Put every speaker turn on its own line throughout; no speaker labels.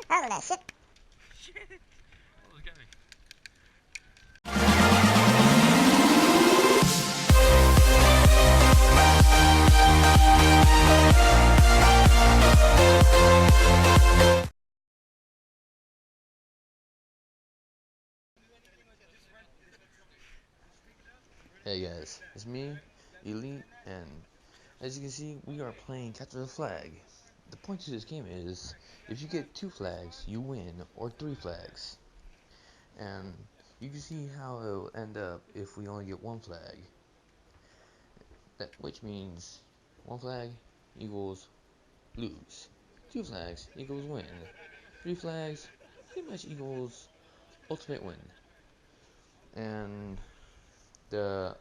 Oh, that shit.
Shit! Oh, got me.
Hey guys, it's me, Elite, and as you can see, we are playing Capture the Flag. The point to this game is, if you get 2 flags, you win, or 3 flags. And you can see how it'll end up if we only get 1 flag. Which means 1 flag equals lose, 2 flags equals win, 3 flags pretty much equals ultimate win. And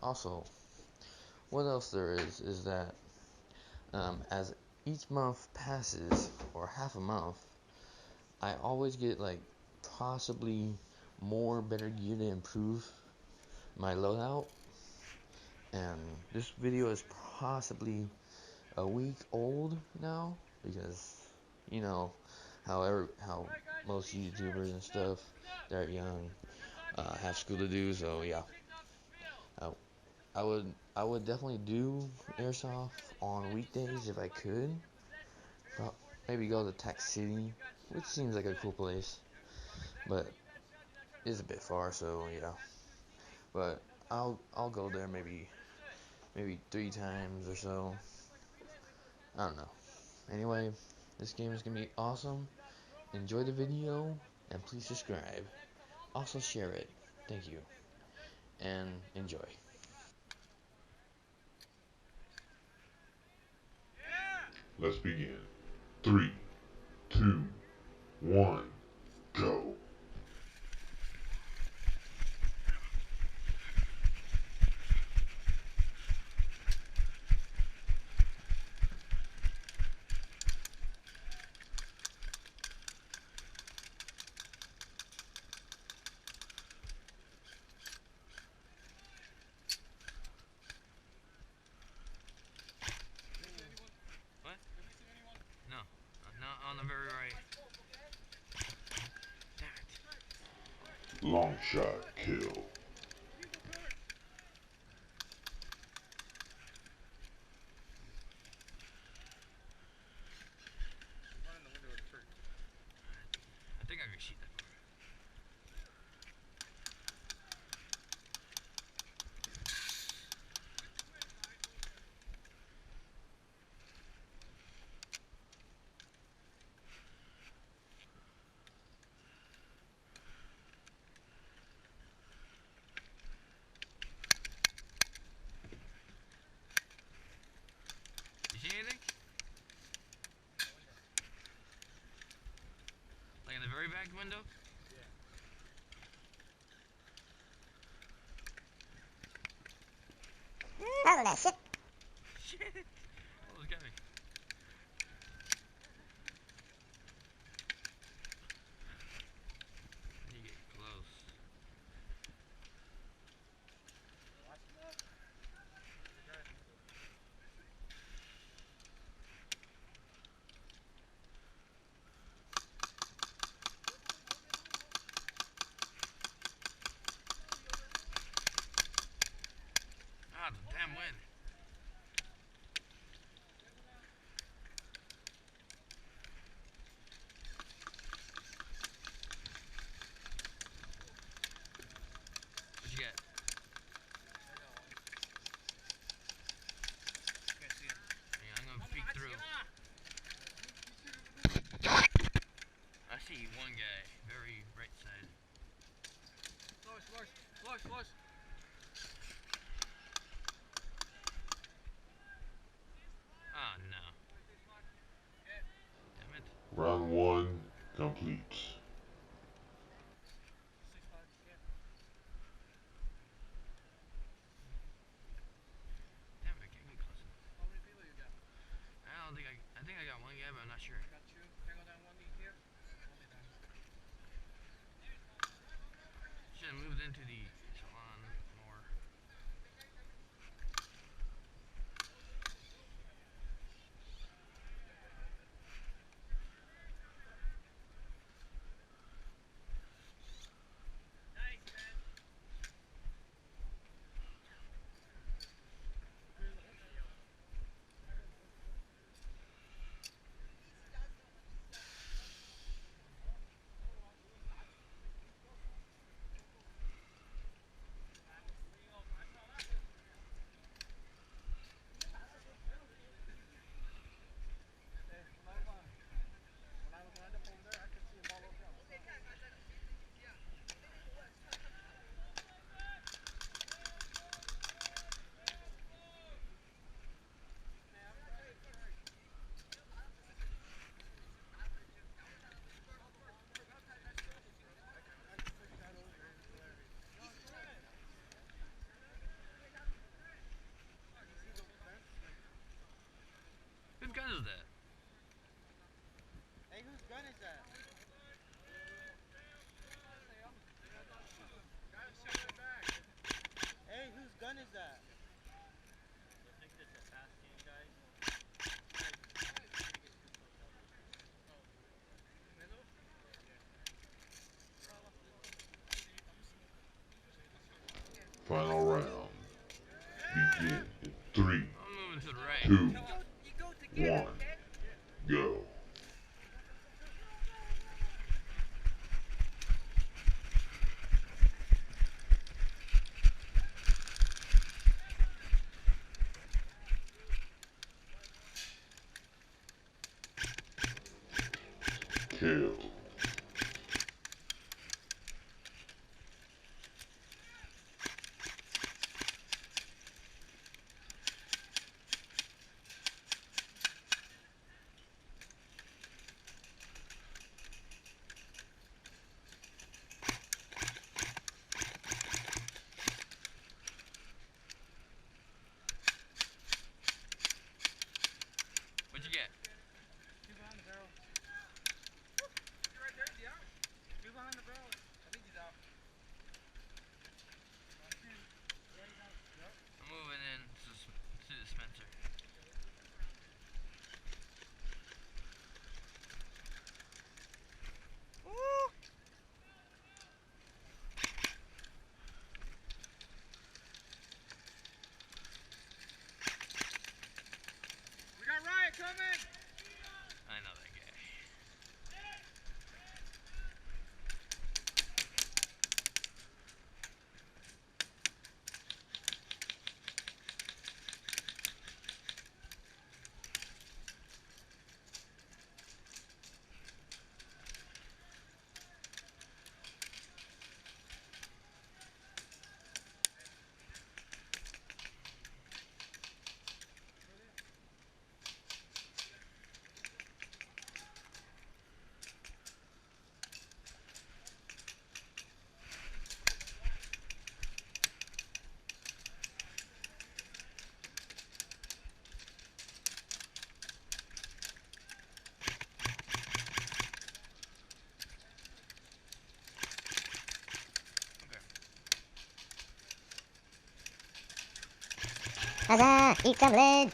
also, what else there is that as each month passes, or half a month, I always get like possibly more better gear to improve my loadout. And this video is possibly a week old now because you know how most YouTubers and stuff, they're young, have school to do. So yeah, I, I would definitely do airsoft on weekdays if I could. Maybe go to Tax City, which seems like a cool place, but it's a bit far. So yeah, but I'll go there maybe 3 times or so. I don't know. Anyway, this game is gonna be awesome. Enjoy the video and please subscribe. Also share it. Thank you and enjoy.
Let's begin. 3, 2, 1, go.
What? No. Not on the very right. Damn it.
Long shot kill.
I think I can shoot that far. You see anything? Like in the very back window?
Oh, that shit.
Shit! Oh, got me. You get close. Ah, the damn wind. What you got? Yeah, I'm gonna peek through. I see one guy, very right side. Flush. Oh no. Damn it.
Round 1 complete.
Damn it, I can't get close enough. I think I got one guy, but I'm not sure. Should have moved into the salon more.
2, 1, go. Kill.
What'd you get?
Two behind the barrel. You're right there, yeah. Two behind the barrel. I think he's out. Yeah, he's out. Yep.
I'm moving in to the dispenser. Woo!
We got Riot coming!
I know that guy.
Huzzah! Eat some lead!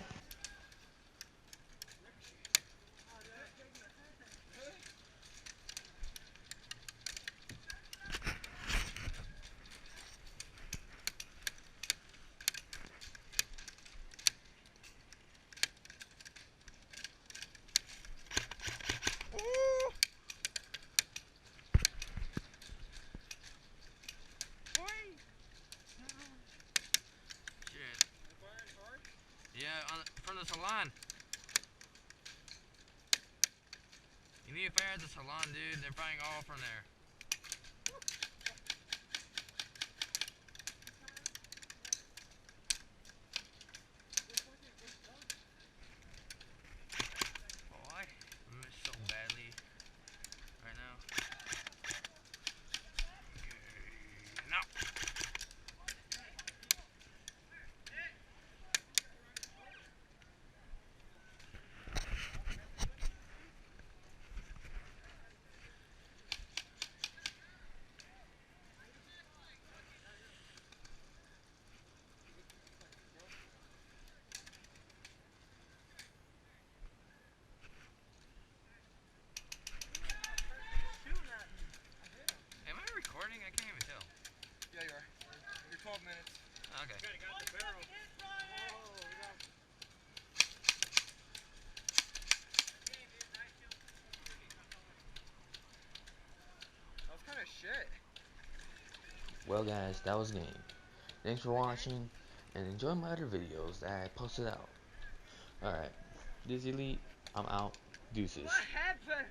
Shit. Yeah, from the salon. You need a fire at the salon, dude. They're firing all from there. Boy, I miss so badly right now. Okay, now. Am I recording? I can't even tell.
Yeah, you are. You're 12 minutes.
Okay.
Got the barrel. That was kind of shit.
Well, guys, that was the game. Thanks for watching, and enjoy my other videos that I posted out. Alright, this is Elite. I'm out. Deuces.
What happened?